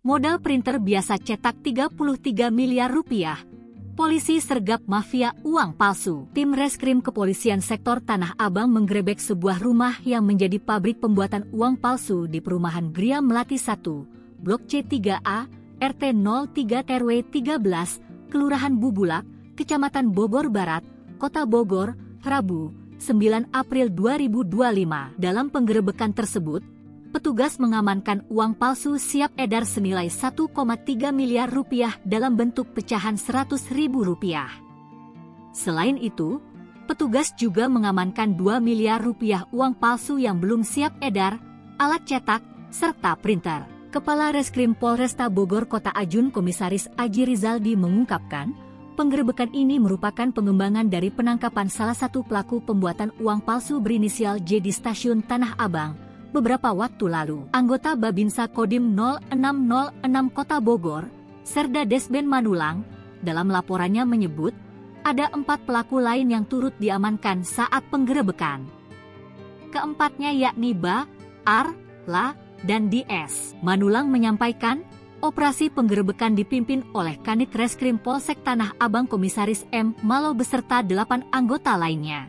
Modal printer biasa cetak 33 miliar rupiah. Polisi sergap mafia uang palsu. Tim Reskrim Kepolisian Sektor Tanah Abang menggerebek sebuah rumah yang menjadi pabrik pembuatan uang palsu di perumahan Gria Melati 1, Blok C3A, RT 03 RW 13, Kelurahan Bubulak, Kecamatan Bogor Barat, Kota Bogor, Rabu, 9 April 2025. Dalam penggerebekan tersebut, petugas mengamankan uang palsu siap edar senilai 1,3 miliar rupiah dalam bentuk pecahan Rp100.000. Selain itu, petugas juga mengamankan 2 miliar rupiah uang palsu yang belum siap edar, alat cetak, serta printer. Kepala Reskrim Polresta Bogor Kota Ajun Komisaris Aji Rizaldi mengungkapkan, penggerebekan ini merupakan pengembangan dari penangkapan salah satu pelaku pembuatan uang palsu berinisial J di Stasiun Tanah Abang beberapa waktu lalu. Anggota Babinsa Kodim 0606 Kota Bogor, Serda Desben Manulang, dalam laporannya menyebut, ada 4 pelaku lain yang turut diamankan saat penggerebekan. Keempatnya yakni Ba, Ar, La, dan DS. Manulang menyampaikan, operasi penggerebekan dipimpin oleh Kanit Reskrim Polsek Tanah Abang Komisaris M. Malo beserta 8 anggota lainnya.